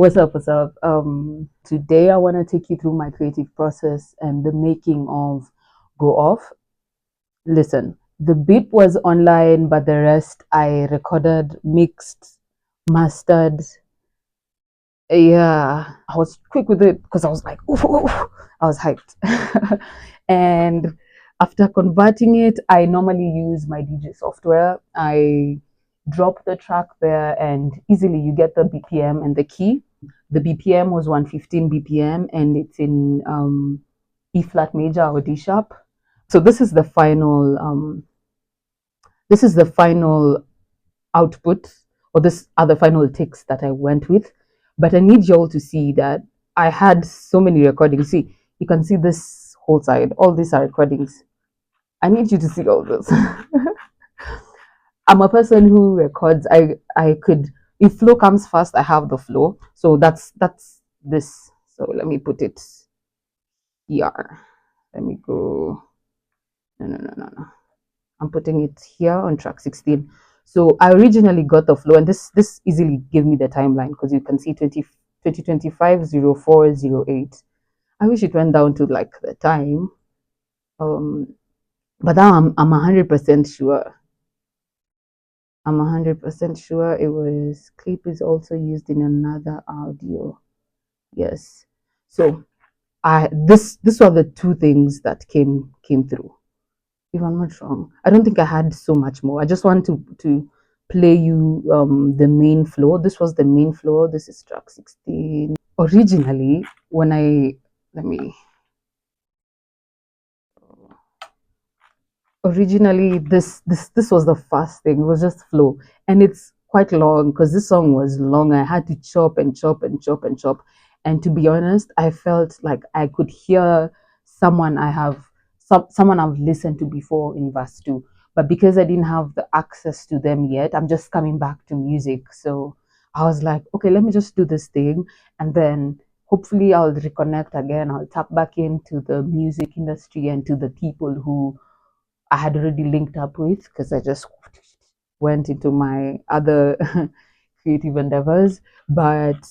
What's up? What's up? Today I want to take you through my creative process and the making of Go Off. Listen, the beat was online, but the rest I recorded, mixed, mastered. Yeah, I was quick with it because I was like, oof, oof, oof. I was hyped. And after converting it, I normally use my DJ software. I drop the track there, and easily you get the BPM and the key. The BPM was 115 BPM, and it's in E flat major or D sharp. So this is the final output, or this are the final takes that I went with. But I need you all to see that I had so many recordings. See, you can see this whole side. All these are recordings. I need you to see all this. I'm a person who records. I could, if flow comes first, I have the flow. So that's this. So let me put it here. Let me go. No. I'm putting it here on track 16. So I originally got the flow, and this easily gave me the timeline because you can see 2025 04 08. I wish it went down to like the time. But now I'm 100% sure. I'm 100% sure it was clip is also used in another audio. Yes. So I this were the two things that came through. If I'm not wrong, I don't think I had so much more. I just want to play you the main flow. This was the main flow. This is track 16. Originally, when I let me originally this was the first thing. It was just flow, and it's quite long because this song was long. I had to chop and chop and chop and chop, and to be honest, I felt like I could hear someone I have someone I've listened to before in verse 2, but because I didn't have the access to them yet, I'm just coming back to music. So I was like, okay, let me just do this thing, and then hopefully I'll reconnect again. I'll tap back into the music industry and to the people who I had already linked up with because I just went into my other creative endeavors. But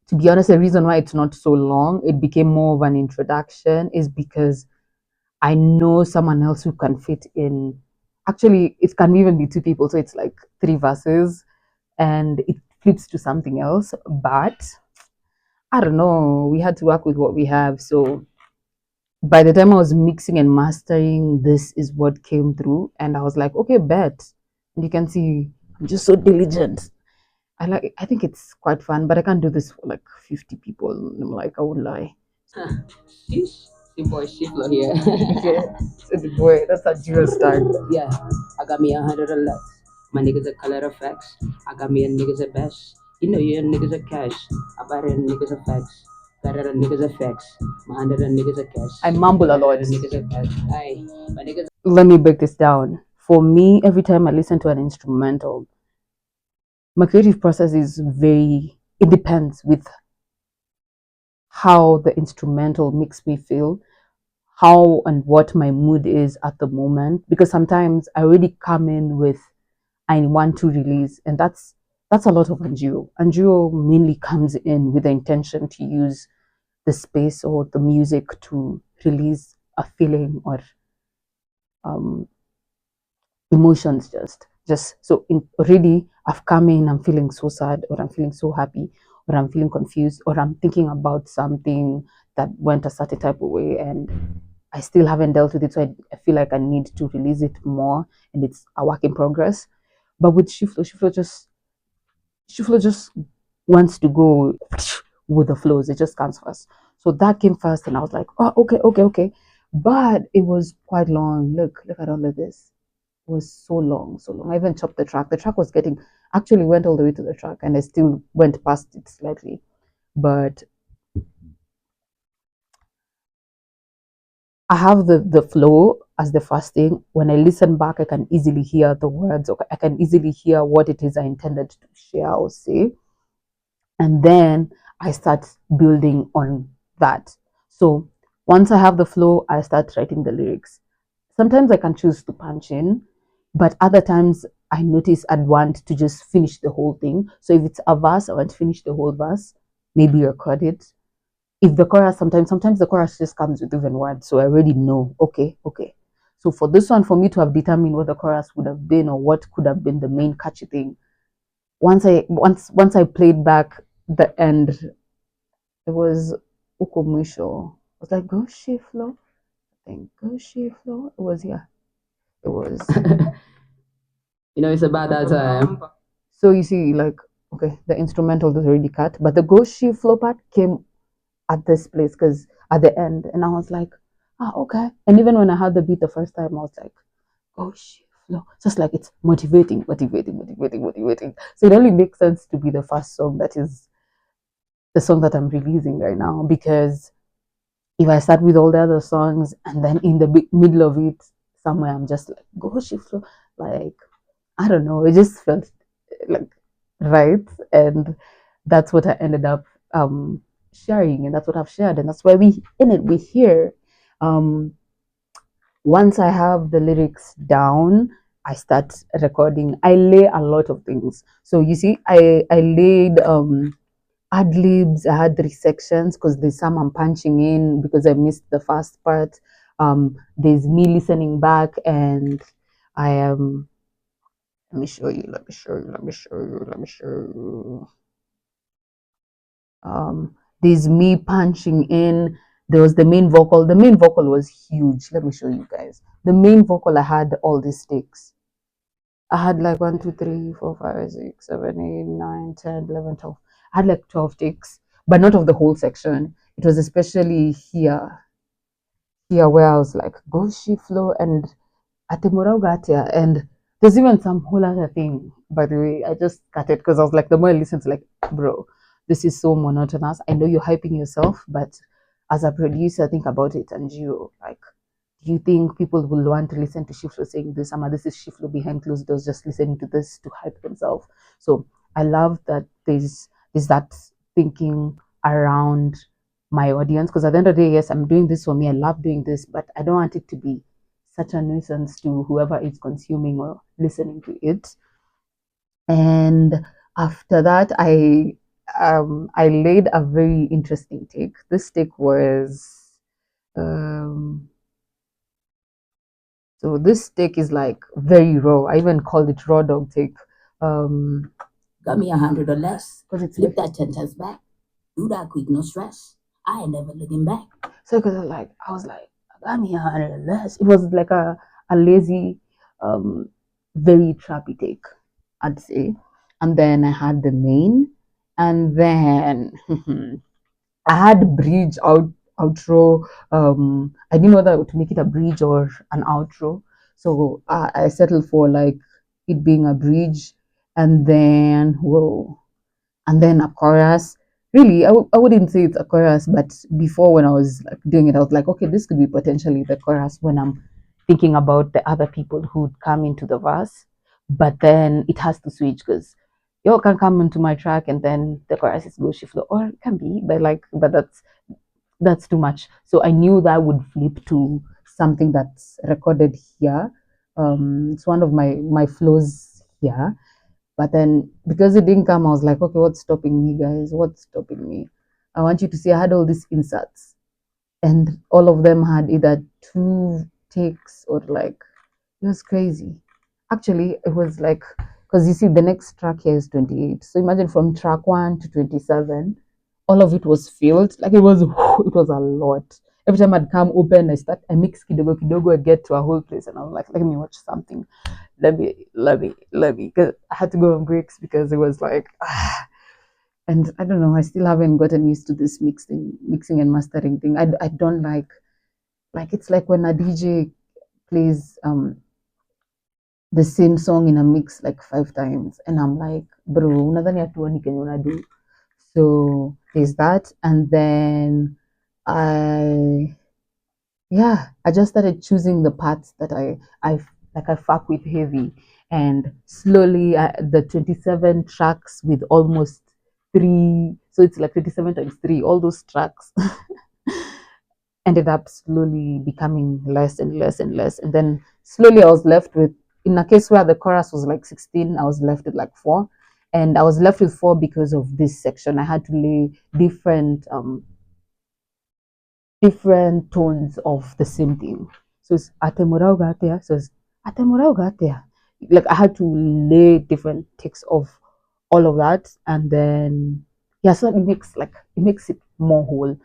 to be honest, the reason why it's not so long, it became more of an introduction, is because I know someone else who can fit in. Actually, it can even be two people, so it's like three verses and it flips to something else. But I don't know, we had to work with what we have. So by the time I was mixing and mastering, this is what came through, and I was like, okay, bet. And you can see I'm just so diligent. I think it's quite fun, but I can't do this for like 50 people. I'm like, I won't lie. Sheesh. Your boy Shiflo here. Okay, so the boy, that's a zero start. Yeah, I got me 100 left. My niggas are color of facts. I got me a niggas a best. You know your niggas are cash. I buy a niggas a facts. Got a niggas a facts. My 100 niggas a cash. I mumble a lot. Niggas a facts. Aye, my niggas. Let me break this down. For me, every time I listen to an instrumental, my creative process is it depends with how the instrumental makes me feel, how and what my mood is at the moment. Because sometimes I really come in with I want to release, and that's a lot of Anjiru. Anjiru mainly comes in with the intention to use the space or the music to release a feeling or um, emotions. Just so in, already I've come in, I'm feeling so sad, or I'm feeling so happy, or I'm feeling confused, or I'm thinking about something that went a certain type of way, and I still haven't dealt with it. So I feel like I need to release it more, and it's a work in progress. But with Shiflo just wants to go with the flows. It just comes first. So that came first, and I was like, oh, okay. But it was quite long. Look at all of this. It was so long, so long. I even chopped the track. The track was getting actually went all the way to the track, and I still went past it slightly. But I have the flow as the first thing. When I listen back, I can easily hear the words, or I can easily hear what it is I intended to share or say. And then I start building on that. So once I have the flow, I start writing the lyrics. Sometimes I can choose to punch in, but other times I notice I'd want to just finish the whole thing. So if it's a verse, I want to finish the whole verse, maybe record it. If the chorus, sometimes the chorus just comes with even words, so I already know. Okay, okay. So for this one, for me to have determined what the chorus would have been or what could have been the main catchy thing, once I played back the end, it was Ukumusho. It was like go Shiflo. I think go Shiflo. It was yeah. It was. You know, it's about that time. So you see, like, okay, the instrumental was already cut, but the go Shiflo part came at this place because at the end, and I was like, ah, okay. And even when I heard the beat the first time, I was like, oh shit, no, just like it's motivating, motivating, motivating, motivating. So it only makes sense to be the first song that is the song that I'm releasing right now because if I start with all the other songs and then in the middle of it, somewhere I'm just like, go shift flow, like I don't know, it just felt like right, and that's what I ended up sharing, and that's what I've shared, and that's why we in it we hear. Um, Once I have the lyrics down, I start recording. I lay a lot of things. So you see, I laid ad libs. I had three sections because there's some I'm punching in because I missed the first part. There's me listening back, and I am. Let me show you. Let me show you. Let me show you. Let me show you. There's me punching in. There was the main vocal. The main vocal was huge. Let me show you guys. The main vocal, I had all these sticks. I had like 1, 2, 3, 4, 5, 6, 7, 8, 9, 10, 11, 12. I had like 12 ticks, but not of the whole section. It was especially here where I was like, go she flow and Atemuraugatia. And there's even some whole other thing, by the way. I just cut it because I was like, the more I listened to like, bro, this is so monotonous. I know you're hyping yourself, but as a producer, think about it, Anjiru. Like, do you think people will want to listen to Shiflo saying this? This is Shiflo behind closed doors, just listening to this to hype themselves. So I love that there's that thinking around my audience because at the end of the day, yes, I'm doing this for me. I love doing this, but I don't want it to be such a nuisance to whoever is consuming or listening to it. And after that, I laid a very interesting take. This take was um, so this take is like very raw. I even called it raw dog take. Um, Got me 100 or less. because it's Flip that 10 times back. Do that quick, no stress. I ain't never looking back. so because I was like, got me 100 or less. It was like a lazy, um, very trappy take, I'd say. And then I had the main, and then I had bridge outro. I didn't know that to make it a bridge or an outro, so I settled for like it being a bridge, and then whoa, and then a chorus. Really, I wouldn't say it's a chorus, but before when I was like doing it, I was like, okay, this could be potentially the chorus when I'm thinking about the other people who'd come into the verse. But then it has to switch because you can come into my track and then the chorus is go shift or it can be, but that's too much. So I knew that would flip to something that's recorded here. It's one of my flows here, but then because it didn't come, I was like, okay, what's stopping me, guys? What's stopping me? I want you to see I had all these inserts, and all of them had either two takes or like it was crazy. Actually, it was like because you see the next track here is 28. So imagine from track 1 to 27, all of it was filled. Like it was it was a lot. Every time I'd come open, I mix kidogo kidogo, I get to a whole place and I was like, let me watch something. Let me. Cause I had to go on breaks because it was like and I don't know, I still haven't gotten used to this mixing and mastering thing. I don't like it's like when a DJ plays the same song in a mix like 5 times and I'm like bro unadhani hatuoni kenye unadu. So there's that, and then I yeah, I just started choosing the parts that I fuck with heavy, and slowly the 27 tracks with almost three, so it's like 27 times three, all those tracks ended up slowly becoming less and less and less, and then slowly I was left with in a case where the chorus was like 16, I was left with like four. And I was left with four because of this section. I had to lay different tones of the same thing. So it's Atemura Ugatea. So it's Atemura Ugatea. Like I had to lay different takes of all of that, and then yeah, so it makes it more whole.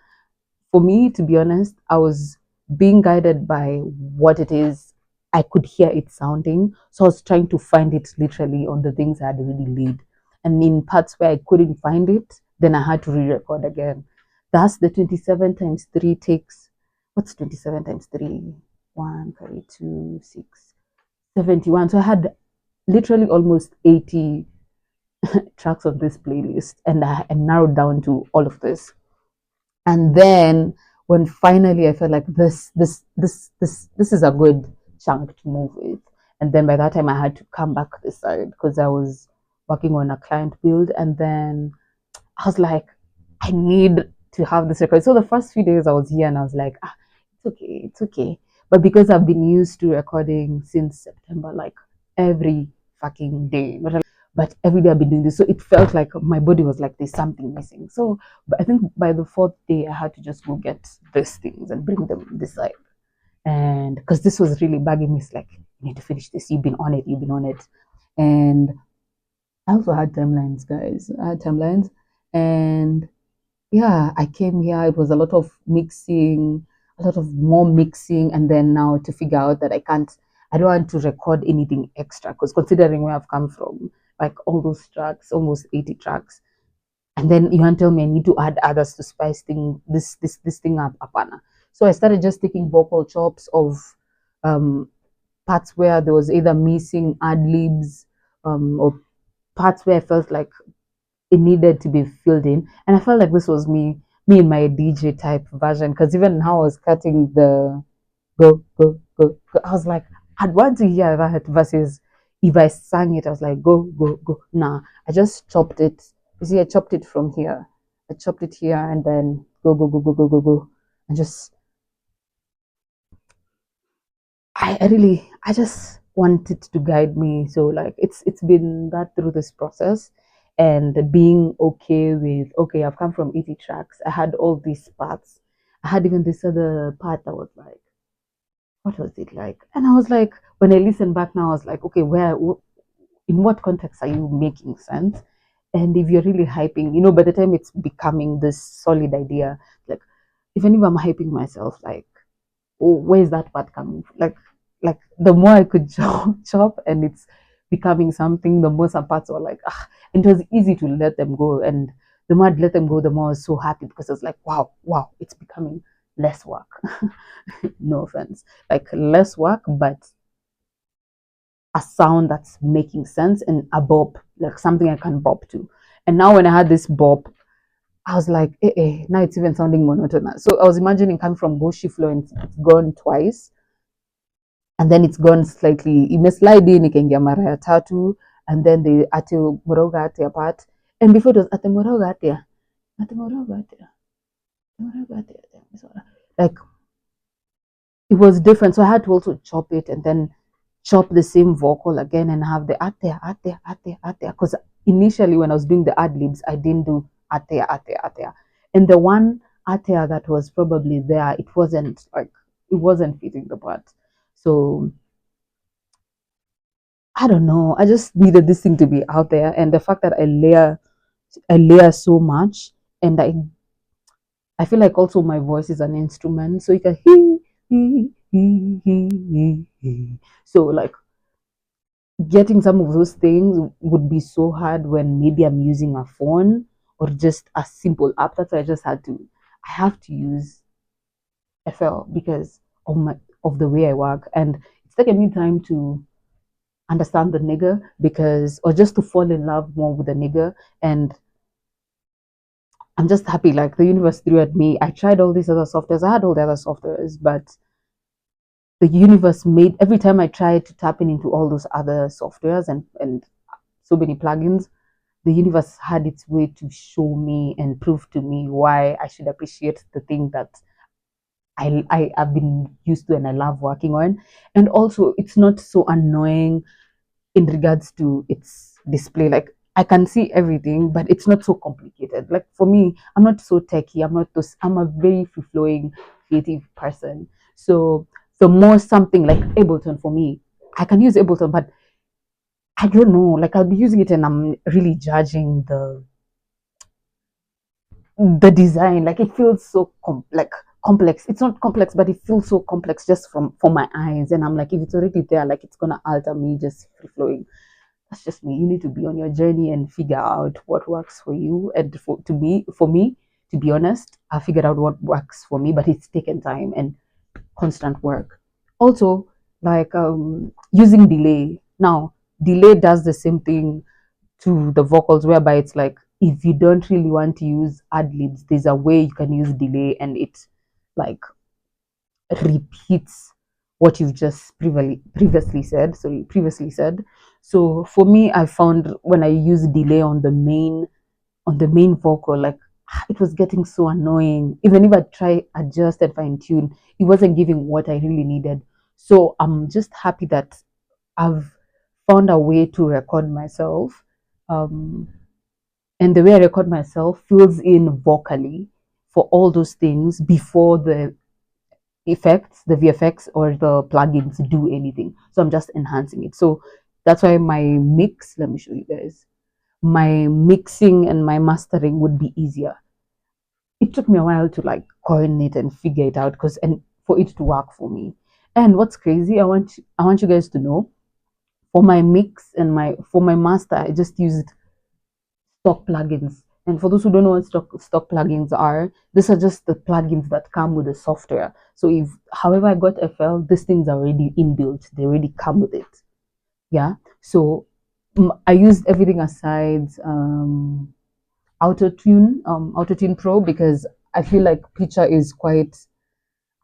For me, to be honest, I was being guided by what it is I could hear it sounding. So I was trying to find it literally on the things I had already laid. And in parts where I couldn't find it, then I had to re record again. That's the 27 times 3 takes. What's 27 times 3? 1, 32, 6, 71. So I had literally almost 80 tracks on this playlist, and I narrowed down to all of this. And then when finally I felt like this is a good chunk to move with. And then by that time I had to come back this side because I was working on a client build, and then I was like, I need to have this record. So the first few days I was here and I was like, it's okay, it's okay. But because I've been used to recording since September, like every fucking day, but every day I've been doing this. So it felt like my body was like, there's something missing. So but I think by the fourth day, I had to just go get these things and bring them this side. And because this was really bugging me, it's like, you need to finish this. You've been on it, you've been on it. And I also had timelines, guys. I had timelines. And yeah, I came here. It was a lot of mixing, a lot of more mixing, and then now to figure out that I don't want to record anything extra because considering where I've come from, like all those tracks, almost 80 tracks, and then you want to tell me I need to add others to spice this thing up, apana. So I started just taking vocal chops of um, parts where there was either missing ad libs or parts where I felt like it needed to be filled in. And I felt like this was me in my DJ type version. Because even how I was cutting the go, I was like, I'd want to hear that versus if I sang it, I was like, go. Nah, I just chopped it. You see, I chopped it from here. I chopped it here and then go. And just I just want it to guide me. So like it's been that through this process and being okay with okay, I've come from 80 tracks. I had all these parts. I had even this other part that was like, what was it like? And I was like, when I listen back now, I was like, okay, in what context are you making sense? And if you're really hyping, by the time it's becoming this solid idea, like even if I'm hyping myself, like oh, where's that part coming from? Like the more I could chop and it's becoming something, the more some parts were like, and it was easy to let them go. And the more I'd let them go, the more I was so happy because it's like, wow, it's becoming less work. No offense. Like less work, but a sound that's making sense and a bop, like something I can bop to. And now when I had this bop, I was like, now it's even sounding monotonous. So I was imagining coming from Goshi flow and it's gone twice and then it's gone slightly imeslide in ikaingia mara ya tatu and then the ate moroga ate apart and before it was ate moroga ate like it was different so I had to also chop it and then chop the same vocal again and have the ate because initially when I was doing the ad libs I didn't do ate and the one ate that was probably there it wasn't fitting the part so I don't know. I just needed this thing to be out there, and the fact that I layer so much, and I feel like also my voice is an instrument, so you can So like getting some of those things would be so hard when maybe I'm using a phone or just a simple app. That's why I just had to. I have to use FL because of the way I work, and it's taken me time to understand the nigger because or just to fall in love more with the nigger and I'm just happy like the universe threw at me. I tried all these other softwares. I had all the other softwares, but the universe made every time I tried to tap into all those other softwares and so many plugins, the universe had its way to show me and prove to me why I should appreciate the thing that I have been used to and I love working on. And also, it's not so annoying in regards to its display. Like I can see everything, but it's not so complicated. Like for me, I'm not so techy. I'm not those. I'm a very free flowing, creative person. So the more something like Ableton for me, I can use Ableton, but I don't know. Like I'll be using it and I'm really judging the design. Like it feels so like complex. It's not complex, but it feels so complex just from my eyes. And I'm like, if it's already there, like it's gonna alter me just free flowing. That's just me. You need to be on your journey and figure out what works for you. And for me, to be honest, I figured out what works for me, but it's taken time and constant work. Also, like using delay. Now, delay does the same thing to the vocals, whereby it's like if you don't really want to use ad libs, there's a way you can use delay, and it like repeats what you've just previously said. So for me, I found when I use delay on the main vocal, like it was getting so annoying. Even if I try adjust and fine tune, it wasn't giving what I really needed. So I'm just happy that I've found a way to record myself. um and the way I record myself fills in vocally for all those things before the effects, the VFX or the plugins do anything. So I'm just enhancing it. So that's why my mix, let me show you guys. My mixing and my mastering would be easier. It took me a while to like coordinate and figure it out because and for it to work for me. And what's crazy, I want you guys to know for my mix and my for my master, I just used stock plugins. And for those who don't know what stock plugins are, these are just the plugins that come with the software. So if however I got FL, these things are already inbuilt. They already come with it. Yeah. So I used everything aside Autotune Pro because I feel like Picture is quite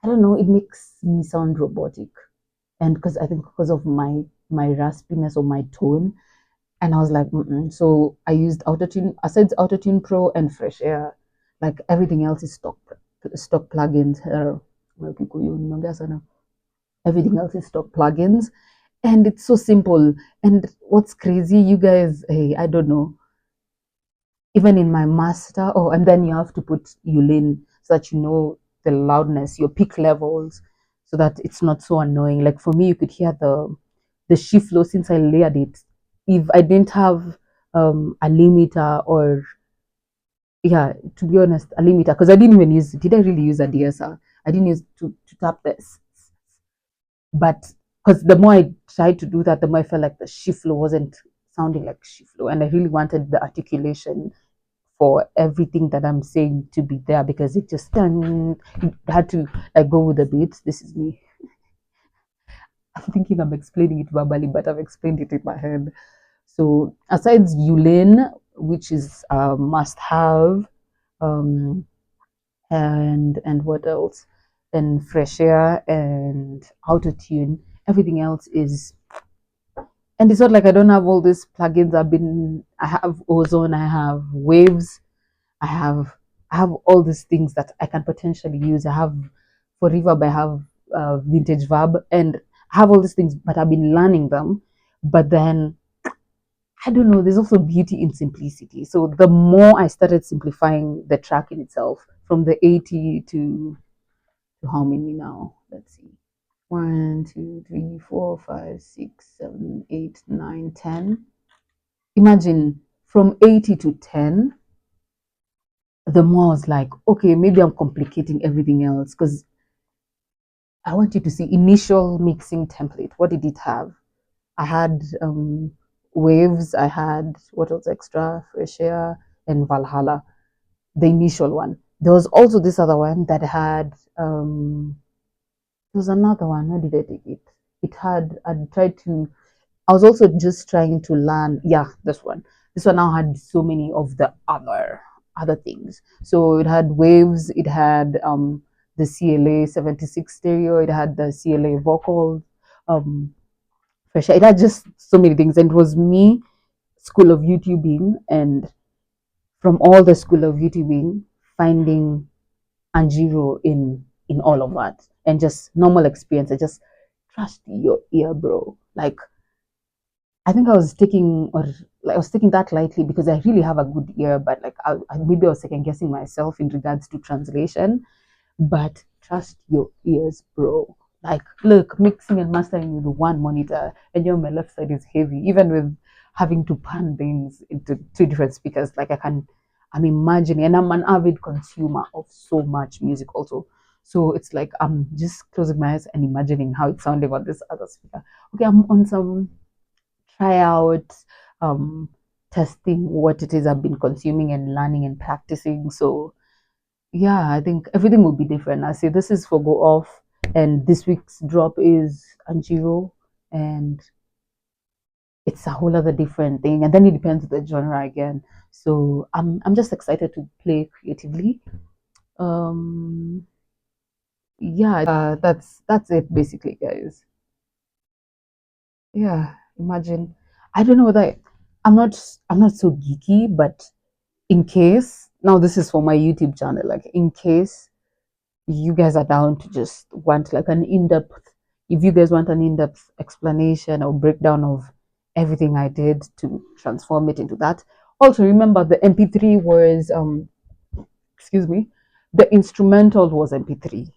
I don't know, it makes me sound robotic. And because I think because of my raspiness or my tone, and I was like, mm-mm. So I used Autotune, aside Autotune Pro and Fresh Air, like everything else is stock plugins. Everything else is stock plugins, and it's so simple. And what's crazy, you guys, hey, I don't know. Even in my master, oh, and then you have to put Yulin so that you know the loudness, your peak levels, so that it's not so annoying. Like for me, you could hear the shift flow since I layered it. If I didn't have a limiter or yeah, to be honest, a limiter because I didn't even use. Did I really use a DSR? I didn't use to tap this, but because the more I tried to do that, the more I felt like the shift flow wasn't sounding like shift flow, and I really wanted the articulation for everything that I'm saying to be there because it just it had to like go with the beats. This is me. I'm thinking I'm explaining it verbally, but I've explained it in my head. So aside Yulin, which is a must have, um, and what else? And Fresh Air and Autotune. Everything else is, and it's not like I don't have all these plugins. I have Ozone, I have Waves, I have, I have all these things that I can potentially use. I have for Reverb, I have Vintage Verb, and I have all these things, but I've been learning them. But then I don't know, there's also beauty in simplicity. So the more I started simplifying the track in itself, from the 80 to how many now? Let's see. 1, 2, 3, 4, 5, 6, 7, 8, 9, 10. Imagine from 80 to 10, the more I was like, okay, maybe I'm complicating everything else because I want you to see initial mixing template. What did it have? I had waves. I had what else extra? Fresh Air and Valhalla, the initial one. There was also this other one that had. There was another one. Where did I take it? It had. I tried to. I was also just trying to learn. Yeah, this one. This one now had so many of the other things. So it had waves. It had the CLA 76 stereo. It had the CLA vocal. Um, Fresh. It had just so many things, and it was me, school of YouTubing, and from all the school of YouTubing, finding Anjiru in in all of that, and just normal experience. I just trust your ear, bro. Like I think I was taking or like I was taking that lightly because I really have a good ear, but like maybe I was second guessing myself in regards to translation. But trust your ears, bro. Like, look, mixing and mastering with one monitor, and my left side is heavy, even with having to pan things into two different speakers. Like, I'm imagining, and I'm an avid consumer of so much music also. So it's like I'm just closing my eyes and imagining how it's sounding on this other speaker. Okay, I'm on some tryout, um, testing what it is I've been consuming and learning and practicing. So yeah, I think everything will be different. I say this is for Go Off, and this week's drop is Anjiru, and it's a whole other different thing. And then it depends on the genre again. So I'm just excited to play creatively. Um, yeah, that's it basically, guys. Yeah, imagine. I don't know whether I'm not so geeky, but in case now this is for my YouTube channel, like in case you guys are down to just want like an in-depth, if you guys want an in-depth explanation or breakdown of everything I did to transform it into that. Also remember the MP3 was excuse me, the instrumental was MP3,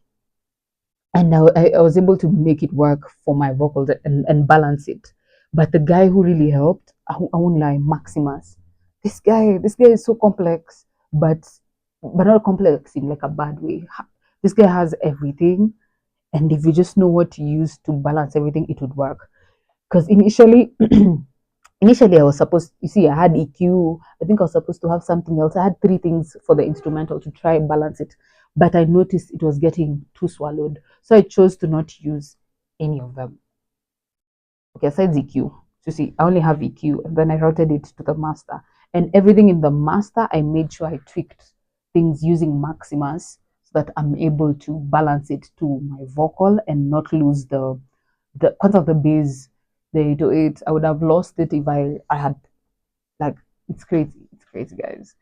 and I was able to make it work for my vocals and balance it. But the guy who really helped, I won't lie, Maximus. This guy is so complex, but not complex in like a bad way. This guy has everything, and if you just know what to use to balance everything, it would work. Because initially I was supposed, you see, I had EQ. I think I was supposed to have something else. I had three things for the instrumental to try and balance it, but I noticed it was getting too swallowed, so I chose to not use any of them. Okay, aside EQ. So see, I only have EQ, and then I routed it to the master, and everything in the master, I made sure I tweaked things using Maximus so that I'm able to balance it to my vocal and not lose the part of the bass there to it. I would have lost it if I had like it's crazy. It's crazy, guys.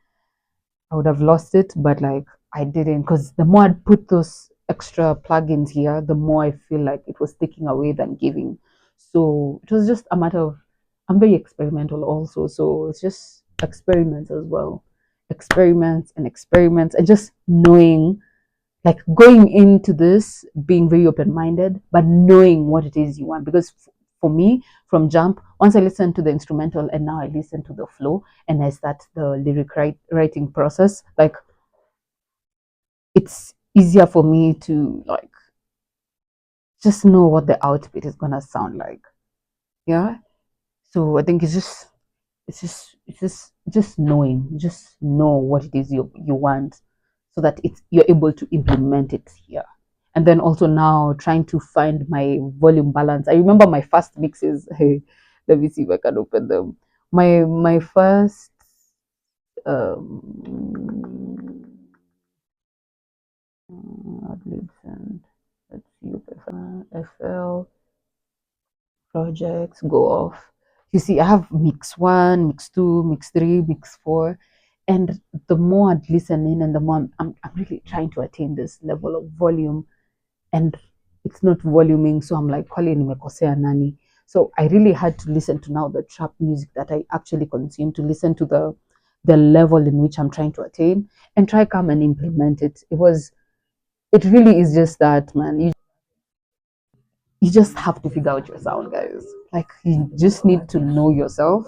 I would have lost it, but like I didn't because the more I'd put those extra plugins here, the more I feel like it was taking away than giving. So it was just a matter of I'm very experimental also, so it's just experiments as well. Experiments and just knowing, like going into this being very open-minded but knowing what it is you want, because for me from jump, once I listen to the instrumental and now I listen to the flow and I start the writing process, like it's easier for me to like just know what the output is gonna sound like. Yeah, so I think it's just knowing, just know what it is you want, so that you're able to implement it here. And then also now trying to find my volume balance. I remember my first mixes. Hey, let me see if I can open them. My first adlibs, and let's see if FL projects go off. You see, I have mix one, mix two, mix three, mix four. And the more I'd listen in and the more I'm really trying to attain this level of volume, and it's not voluming. So I'm like, calling nimekosea nani. So I really had to listen to now the trap music that I actually consume to listen to the level in which I'm trying to attain and try come and implement it. It really is just that, man. You just have to figure out your sound, guys. Like you just need to know yourself,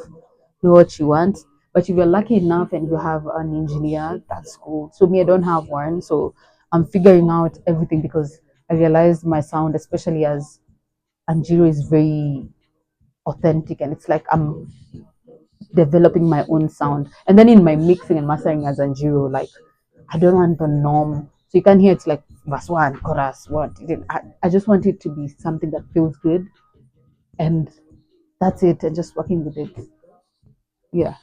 know what you want. But if you're lucky enough and you have an engineer, that's cool. So me, I don't have one, so I'm figuring out everything because I realized my sound, especially as Anjiru, is very authentic, and it's like I'm developing my own sound. And then in my mixing and mastering as Anjiru, like I don't want the norm. So you can hear it's like verse one, chorus, what. I just want it to be something that feels good, and that's it, and just working with it. Yeah.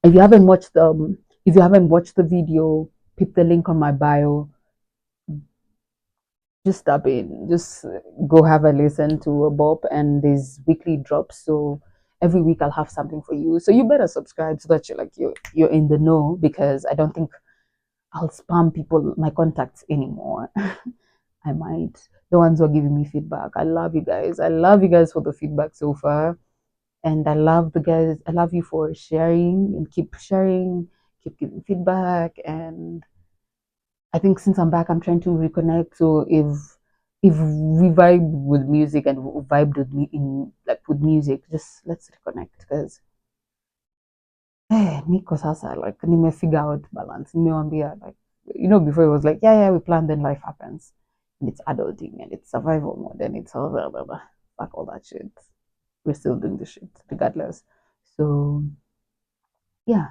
If you haven't watched if you haven't watched the video, peep the link on my bio. Just tap in, just go have a listen to a bop, and there's weekly drops. So every week I'll have something for you. So you better subscribe so that you're in the know, because I don't think I'll spam people, my contacts anymore. I might. The ones who are giving me feedback. I love you guys. I love you guys for the feedback so far. And I love the guys. I love you for sharing, keep giving feedback. And I think since I'm back, I'm trying to reconnect. So if we vibe with music and vibed with me in like with music, just let's reconnect because niko sasa like figure out balance. Nimewambia like before it was like yeah we plan then life happens and it's adulting and it's survival mode and it's all blah, blah, blah. Fuck all that shit. We're still doing the shit regardless. So yeah,